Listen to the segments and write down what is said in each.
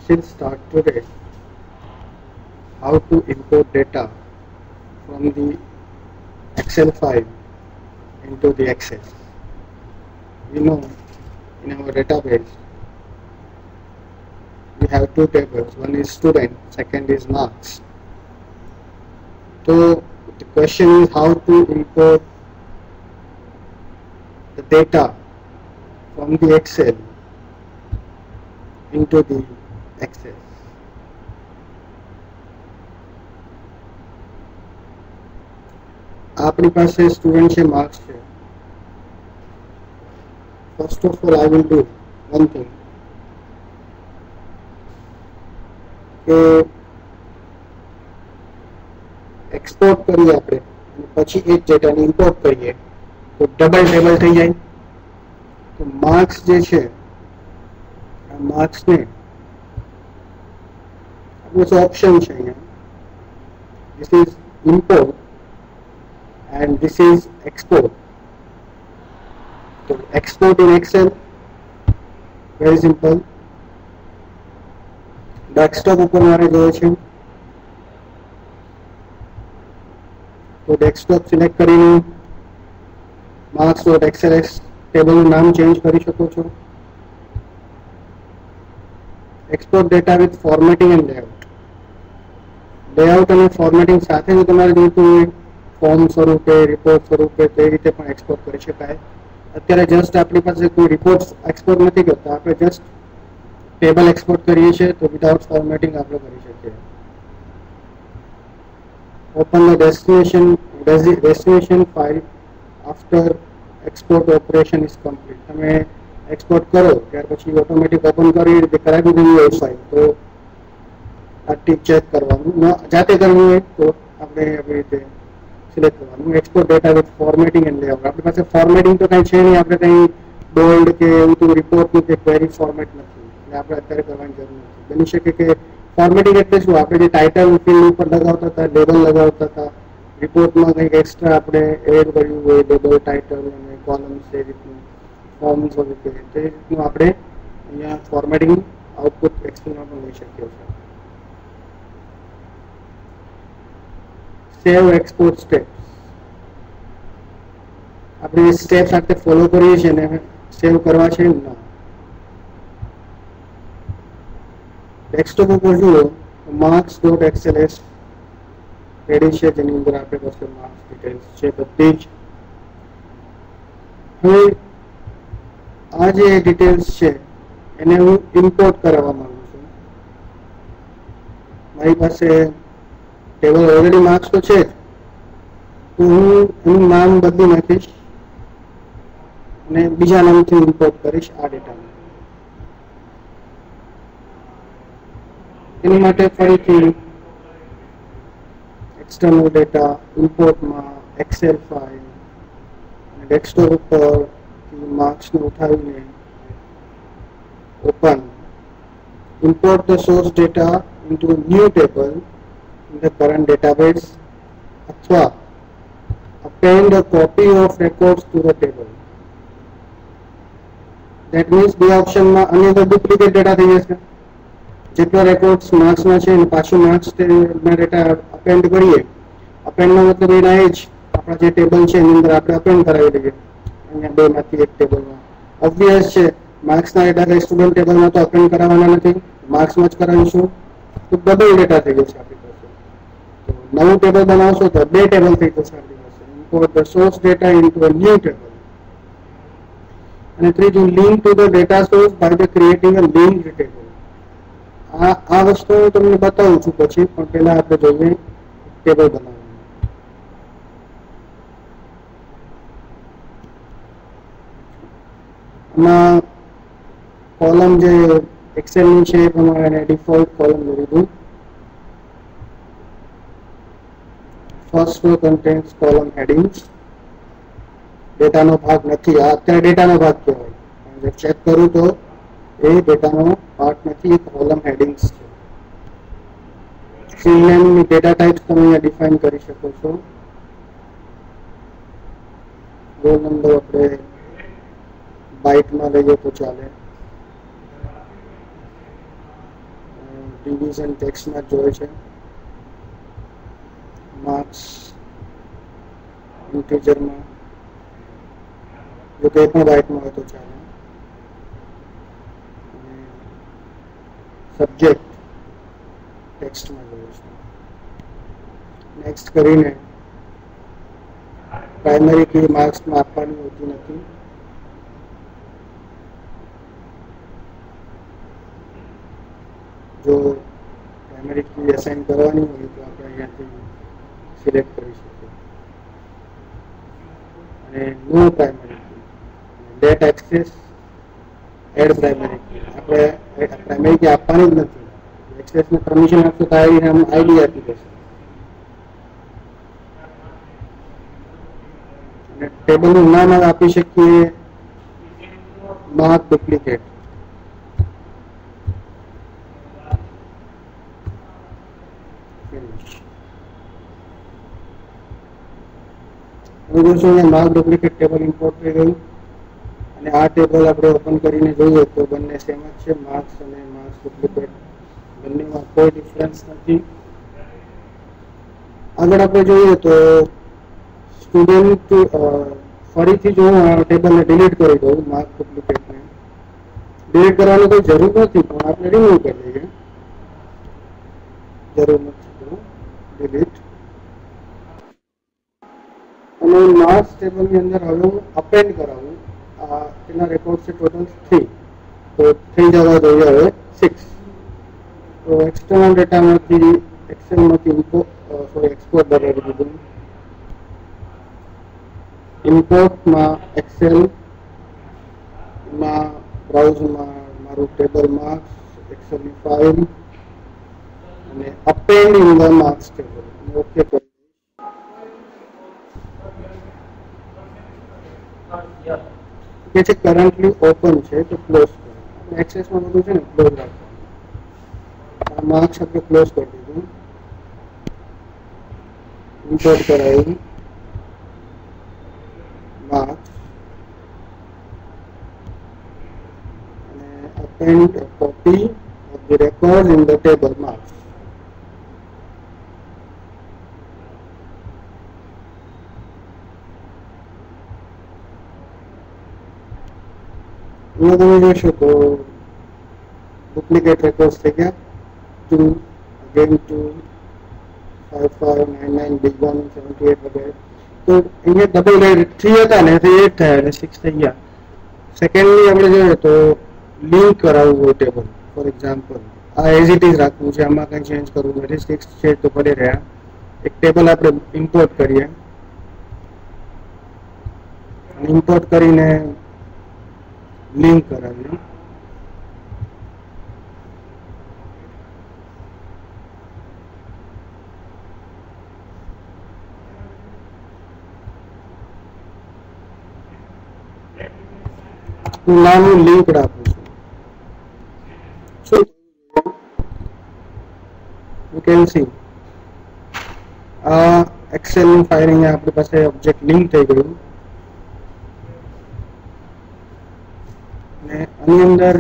will start today how to import data from the Excel file into the Access. We know in our database we have two tables, one is student, second is marks. So the question is how to import the data from the Excel into the Access. આપણી પાસે student છે, marks છે. First of all I will do one thing કે export કરીએ આપણે અને પછી એ ડેટાને ઇમ્પોર્ટ કરીએ તો ડબલ ટેબલ થઈ જાય. તો માર્ક્સ જે છે આ માર્ક્સને આપણું જે ઓપ્શન છે અહીંયા, this is import and this is export. So export in Excel, very simple. Desktop ઉપર મારે જોઈએ છે તો ડેસ્કટોપ સિલેક્ટ કરીને marks.xls ટેબલનું નામ ચેન્જ કરી શકો છો. export data with formatting and layout અને formatting સાથે જો તમારે જોઈતું હોય ફોર્મ સ્વરૂપે, રિપોર્ટ સ્વરૂપે તે રીતે પણ એક્સપોર્ટ કરી શકાય. અત્યારે જસ્ટ આપણી પાસે કોઈ રિપોર્ટ એક્સપોર્ટ નથી કરતા, આપણે જસ્ટ ટેબલ એક્સપોર્ટ કરીએ છીએ તો વિધાઉટ ફોર્મેટિંગ આપણે કરી શકીએ. Open the destination file after export operation is complete. તમે એક્સપોર્ટ કરો ત્યાર પછી ઓટોમેટિક ઓપન કરી રીતે કરાવી દીધી હોય ફાઇલ તો આ ટીક ચેક કરવાનું, જાતે કરવું હોય તો આપણે આવી રીતે સિલેક્ટ કરવાનું. Export data with formatting and layout. આપણી પાસે ફોર્મેટિંગ તો કંઈ છે નહીં, આપણે કંઈ બોલ્ડ કે એવું તો રિપોર્ટનું કે ક્વેરી ફોર્મેટ નથી એટલે આપણે અત્યારે કરવાની જરૂર નથી. બની શકે કે ફોર્મેટિંગ એટલે શું, આપણે જે ટાઇટલ ફિલ્ડ ઉપર લગાવતા હતા, લેબલ લગાવતા હતા, રિપોર્ટમાં કંઈક એક્સ્ટ્રા આપણે એડ કર્યું હોય, લેબલ, ટાઇટલ અને કોલમ્સ એ રીતનું ફોર્મ સ્વરૂપે તે રીતનું આપણે અહીંયા ફોર્મેટિંગ આઉટપુટ એક્સેલમાં પણ લઈ શકીએ છીએ. સેવ એક્સપોર્ટ સ્ટેપ્સ. આપણે જે સ્ટેપ્સ આપણે ફોલો કરીએ છીએ ને સેવ કરવા છે ના. ડેસ્કટોપ ઉપર જુઓ marks.xls રેડી છે, જેની અંદર આપણે પાસે માર્ક્સ ડિટેલ્સ છે બધી જ. હવે આ જે ડિટેલ્સ છે એને હું ઇમ્પોર્ટ કરાવવા માંગુ છું. મારી પાસે ટેબલ ઓલરેડી માર્ક્સ તો છે તો હું એનું નામ બદલી નાખીશ અને બીજા નામથી ઇમ્પોર્ટ કરીશ આ ડેટાને. એની માટે ફરીથી એક્સટર્નલ ડેટા, ઇમ્પોર્ટમાં એક્સેલ ફાઇલ અને ડેસ્કટોપ ઉપર માર્ક્સને ઉઠાવીને open, import the source data into new table in the current database અથવા append a copy of records to the table. That means બે ઓપ્શનમાં આની અંદર ડુપ્લિકેટ ડેટા થઈ જશે. જેટલા રેકોર્ડ્સ માર્ક્સના છે અને પાછું માર્ક્સના ડેટા અપેન્ડ કરીએ, અપેન્ડનો મતલબ એના એ જ આપણા જે ટેબલ છે એની અંદર આપણે અપેન્ડ કરાવી દઈએ અહીંયા બેમાંથી એક ટેબલમાં. ઓબ્વિયસ છે માર્ક્સના ડેટા કંઈ સ્ટુડન્ટ ટેબલમાં તો અપેન્ડ કરાવવાના નથી, માર્ક્સમાં જ કરાવીશું તો ડબલ ડેટા થઈ જશે આપણી પાસે. નવું ટેબલ બનાવશો તો બે ટેબલ થઈ જશે આપણી પાસે. Import the source data into a new table. અને ત્રીજું link to the data source by the creating a linked table. આ વસ્તુ હું તમને બતાવું છું પછી, પણ પહેલા આપણે જોઈએ ટેબલ બનાવવાનું. આમાં કોલમ જે એક્સેલની છે એ પ્રમાણે ડિફોલ્ટ કોલમ લઈ લીધું. First row contains column headings. ડેટાનો ભાગ નથી, આ અત્યારે ડેટાનો ભાગ કહેવાય. ચેક કરું તો એ ડેટાનો પાર્ટ નથી, કોલમ હેડિંગ્સ છે. ફિલ્ડ નેમની ડેટા ટાઇપ્સ તમે અહીંયા ડિફાઇન કરી શકો છો. રોલ નંબર આપણે બાઇટમાં લઈએ તો ચાલે. ડિવિઝન ટેક્સ્ટમાં જોઈએ છે. માર્ક્સ ઇન્ટીજરમાં, જો કે પણ વાઇટમાં હોય તો ચાલે. સબ્જેક્ટ ટેક્સ્ટમાં જોઈએ છે. નેક્સ્ટ કરીને પ્રાઇમરી કી માર્ક્સમાં આપવાની હોતી નથી. જો પ્રાઇમરી કી અસાઇન કરવાની હોય તો આપણે અહીંયાથી સિલેક્ટ કરી શકીએ. અને નો primary key, let access, add primary key. આપણે પ્રાઇમરી કી આપવાની જ નથી. એક્સેસને પરમિશન આપશો તો આઈડી આપી દેશે. અને ટેબલનું નામ આપી શકીએ માર્ક ડુપ્લિકેટ. જોશો અહીંયા માર્ક ડુપ્લિકેટ ટેબલ ઇમ્પોર્ટ થઈ ગયું. અને આ ટેબલ આપણે ઓપન કરીને જોઈએ તો બંને સેમ જ છે. માર્ક્સ અને માર્ક્સ ડુપ્લિકેટ બંનેમાં કોઈ ડિફરન્સ નથી. આગળ આપણે જોઈએ તો સ્ટુડન્ટ, ફરીથી જો હું આ ટેબલને ડિલીટ કરી દઉં, માર્ક ડુપ્લિકેટને ડિલીટ કરવાની કોઈ જરૂર નથી, પણ આપણે રિમૂવ કરી દઈએ. જરૂર નથી તો ડિલીટ. અને માર્ક્સ ટેબલની અંદર હવે હું અપેન્ડ કરાવું. તેના રેકોર્ડ છે ટોટલ 3, તો થઈ જવા જોઈએ હવે 6. તો એક્સટર્નલ ડેટામાંથી એક્સેલમાંથી એક્સપોર્ટ દબાવી દીધું. ઇમ્પોર્ટમાં એક્સેલમાં બ્રાઉઝમાં મારું ટેબલ માર્ક્સ, એક્સેલની ફાઇલ, અને append in the marks table. Okay કરી કે છે કરન્ટલી ઓપન છે તો ક્લોઝ કરો. એક્સેસમાં બધું છે ને ક્લોઝ રાખવાનું. આ માર્ક્સ આપણે ક્લોઝ કરી દીધું. ઇમ્પોર્ટ કરાયું માર્ક્સ અને append a copy of the records in the table marks. અહીંયા તમે જોશો તો ડુપ્લિકેટ રેકોર્ડ્સ થઈ ગયા. 2 again 2 5599 big 1 78 વગેરે. તો અહીંયા ડબલ 3 હતા ને તો 8 થયા એટલે 6 થઈ ગયા. સેકન્ડલી આપણે જોઈએ તો લિંક કરાવવું હોય ટેબલ. ફોર એક્ઝામ્પલ આ એઝ ઇટ ઇઝ રાખવું છે, આમાં કંઈ ચેન્જ કરવું નથી. 6 છે તો પડી રહ્યા. એક ટેબલ આપણે ઇમ્પોર્ટ કરીએ. ઇમ્પોર્ટ કરીને લિંક કરાવીએ. નાનું લિંક રાખું છું. યુ કેન સી આ એક્સેલ ની ફાઇલ અહીંયા આપણી પાસે ઓબ્જેક્ટ લિંક થઈ ગયું. અને આની અંદર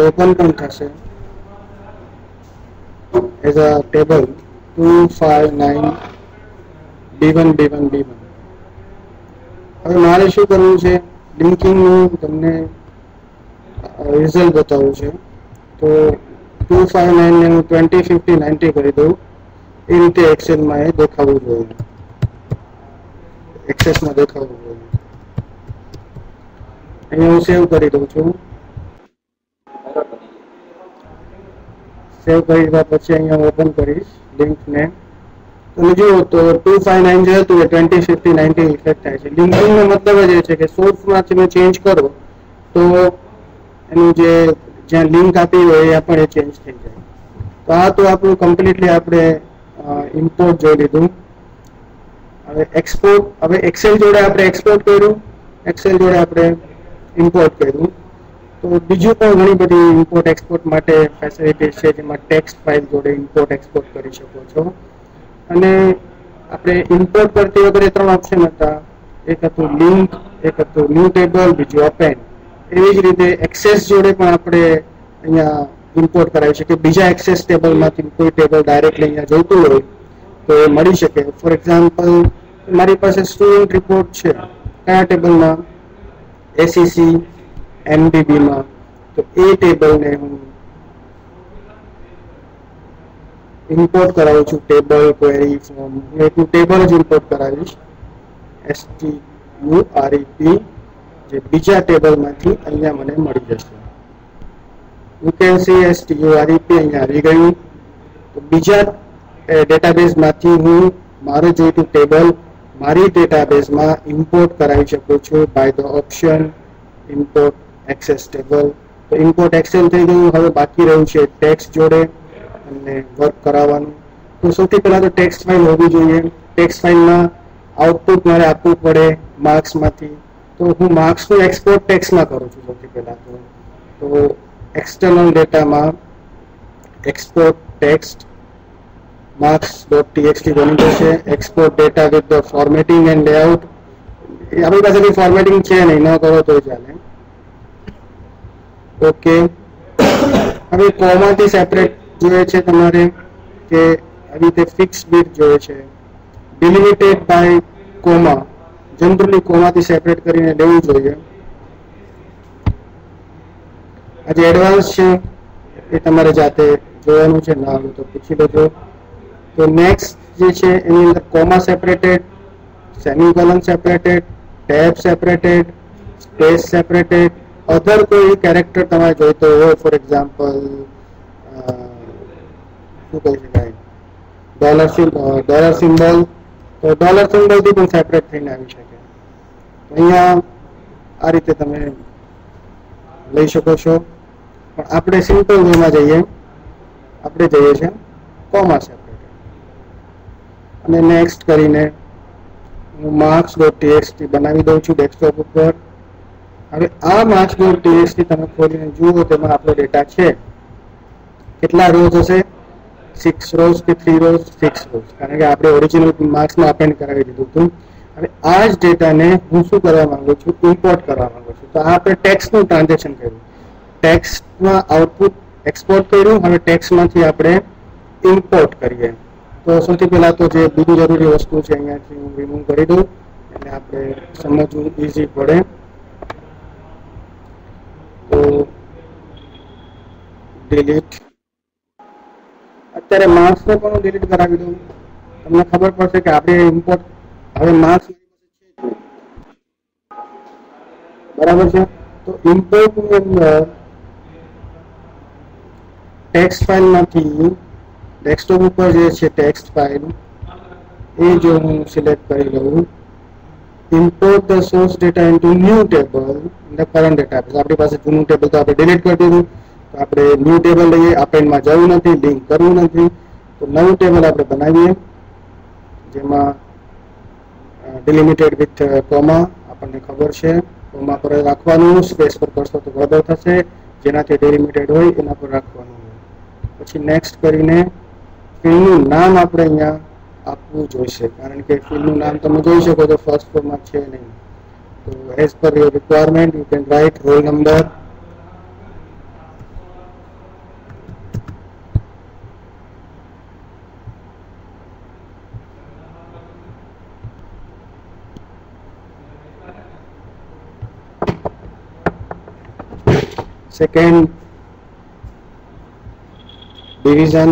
ઓપન પણ થશે as a table 259 B1 B1 B1. હવે મારે શું કરવું છે? લિંકિંગનું તમને રિઝલ્ટ બતાવવું છે. તો 259 ને હું 20 50 90 કરી દઉં. એ રીતે એક્સેલમાં એ દેખાવું જોઈએ, એક્સેસમાં દેખાવું જોઈએ. અહીંયા હું સેવ કરી દઉં છું. સેવ કરી દીધા પછી અહીંયા ઓપન કરીશ લિંકને. તમે જુઓ તો 259 જે હતું એ 20 50 90 ઇફેક્ટ થાય છે. લિંકિંગનો મતલબ જ એ છે કે સોર્સમાં તમે ચેન્જ કરો તો એનું જે જ્યાં લિંક આપી હોય ત્યાં પણ એ ચેન્જ થઈ જાય. તો આ તો આપણું કમ્પ્લીટલી આપણે ઇમ્પોર્ટ જોઈ લીધું. હવે એક્સપોર્ટ, હવે એક્સેલ જોડે આપણે એક્સપોર્ટ કર્યું, એક્સેલ જોડે આપણે ઇમ્પોર્ટ કર્યું. તો બીજું પણ ઘણી બધી ઇમ્પોર્ટ એક્સપોર્ટ માટે ફેસિલિટીઝ છે, જેમાં ટેક્સ્ટ ફાઇલ જોડે ઇમ્પોર્ટ એક્સપોર્ટ કરી શકો છો. અને આપણે ઇમ્પોર્ટ કરતી વખતે 3 ઓપ્શન હતા. એક હતું લિંક, એક હતું ન્યૂ ટેબલ, બીજું અપેન્ડ. એવી જ રીતે એક્સેસ જોડે પણ આપણે અહીંયા ઇમ્પોર્ટ કરાવી શકીએ. બીજા એક્સેસ ટેબલમાંથી કોઈ ટેબલ ડાયરેક્ટલી અહીંયા જોઈતું હોય તો એ મળી શકે. ફોર એક્ઝામ્પલ મારી પાસે સ્ટુડન્ટ રિપોર્ટ છે, કયા ટેબલમાં? એસીસી એમડીબીમાં. તો એ ટેબલને હું ઇમ્પોર્ટ કરાવું છું. ટેબલ ક્વેરી ફોર્મ એક ટેબલ જ ઇમ્પોર્ટ કરાવીશ, STUREP, જે બીજા ટેબલમાંથી અહીંયા મને મળી જશે. યુ કેન સી STUREP અહીંયા આવી ગયું. તો બીજા ડેટાબેઝમાંથી હું મારું જોઈતું ટેબલ મારી ડેટાબેઝમાં ઇમ્પોર્ટ કરાવી શકું છું by the option import access table. તો ઇમ્પોર્ટ એક્સેલ થઈ ગયું. હવે બાકી રહ્યું છે ટેક્સ્ટ જોડે અને વર્ક કરાવવાનું. તો સૌથી પહેલા તો ટેક્સ્ટ ફાઇલ હોવી જોઈએ. ટેક્સ્ટ ફાઇલમાં આઉટપુટ મારે આપવું પડે માર્ક્સમાંથી. તો હું માર્ક્સનું એક્સપોર્ટ ટેક્સ્ટમાં કરું છું સૌથી પહેલા. તો એક્સટર્નલ ડેટામાં એક્સપોર્ટ ટેક્સ્ટ marks.txt બની જશે. Export data with the formatting and layout. આપણી પાસે કોઈ ફોર્મેટિંગ છે નહીં, ન કરો તો ચાલે. ઓકે, હવે કોમાથી સેપરેટ જોઈએ છે તમારે કે આવી રીતે ફિક્સ બીટ જોઈએ છે. ડિલિમિટેડ બાય કોમા, જનરલી કોમાથી સેપરેટ કરીને લેવું જોઈએ. આ જે એડવાન્સ છે એ તમારે જાતે જોવાનું છે, ના આવે તો પૂછી લેજો. તો નેક્સ્ટ જે છે એની અંદર comma separated, semicolon separated, tab separated, space separated, other કોઈ કેરેક્ટર તમારે જોઈતો હોય, ફોર એક્ઝામ્પલ શું કહી શકાય, ડોલર સિમ્બોલ, તો ડોલર સિમ્બોલથી પણ સેપરેટ થઈને આવી શકે. અહીંયા આ રીતે તમે લઈ શકો છો. પણ આપણે સિમ્પલ વેમાં જઈએ, આપણે જઈએ છીએ કોમા સેપરેટેડ. અને નેક્સ્ટ કરીને હું marks.txt બનાવી દઉં છું ડેસ્કટોપ ઉપર. હવે આ marks.txt તમે ખોલીને જુઓ, તેમાં આપણો ડેટા છે. કેટલા રોઝ હશે? 6 રોઝ કે 3 રોઝ? 6 રોઝ, કારણ કે આપણે ઓરિજિનલ માર્ક્સમાં અપેન્ડ કરાવી દીધું હતું. હવે આ જ ડેટાને હું શું કરવા માંગુ છું? ઇમ્પોર્ટ કરવા માંગુ છું. તો આપણે ટેક્સ્ટનું ટ્રાન્ઝેક્શન કર્યું, ટેક્સ્ટમાં આઉટપુટ એક્સપોર્ટ કર્યું. હવે ટેક્સ્ટમાંથી આપણે ઇમ્પોર્ટ કરીએ. તો સૌથી પહેલા તો જે બિનજરૂરી વસ્તુ છે અહીંયાથી હું રિમૂવ કરી દઉં, એટલે આપણે સમજવું ઈઝી પડે. તો ડિલીટ. અત્યારે માર્ક્સને પણ હું ડિલીટ કરાવી દઉં. તમને ખબર પડશે કે આપણે ઇમ્પોર્ટ હવે માર્ક્સ બરાબર છે. તો ઇમ્પોર્ટની અંદર ટેક્સ્ટ ફાઇલમાંથી ડેસ્કટોપ ઉપર જે છે ટેક્સ્ટ ફાઇલ, એ જો હું સિલેક્ટ કરી લઉં, import the source data into new table in the current database. આપણી પાસે જૂનું ટેબલ તો આપણે ડિલીટ કરી દીધું, તો આપણે ન્યૂ ટેબલ લઈએ. અપેન્ડમાં જવું નથી, લિંક કરવું નથી. તો નવું ટેબલ આપણે બનાવીએ, જેમાં ડિલિમિટેડ વિથ કોમા. આપણને ખબર છે કોમા પર રાખવાનું, સ્પેસ પર કરશો તો ગડબડ થશે. જેનાથી ડિલિમિટેડ હોય એના પર રાખવાનું. પછી નેક્સ્ટ કરીને ફિલ્ડનું નામ આપણે અહીંયા આપવું જોઈશે, કારણ કે ફિલ્ડનું નામ તમે જોઈ શકો તો ફર્સ્ટ ફ્લોરમાં છે નહીં. તો as per your requirement you can write roll number. Second division,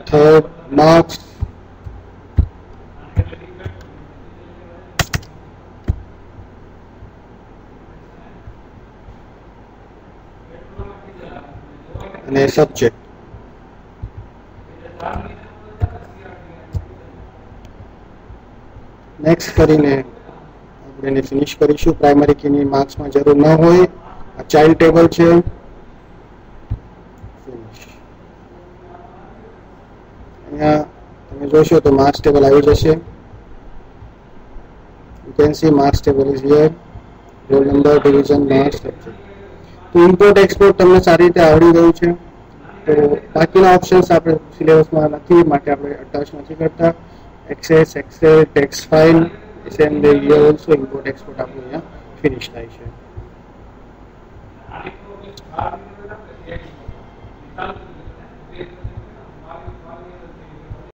third marks, અને subject. નેક્સ્ટ કરીને આપણે એને ફિનિશ કરીશું. પ્રાઇમરી કીની માર્ક્સમાં જરૂર ન હોય. આ ચાઇલ્ડ ટેબલ છે. અહીંયા તમે જોશો તો માર્ક્સ ટેબલ આવી જશે. You can see marks table is here, roll number, division, marks, subject. તો ઇમ્પોર્ટ એક્સપોર્ટ તમને સારી રીતે આવડી ગયું છે. તો બાકીના ઓપ્શન્સ આપણે સિલેબસમાં નથી, માટે આપણે અટેચ નથી કરતા. Access, excel, text file, SMD, also import export આપણું અહીંયા ફિનિશ થાય છે. પ્રોસેસ 4 મિનિટ આપણે એક મિનિટ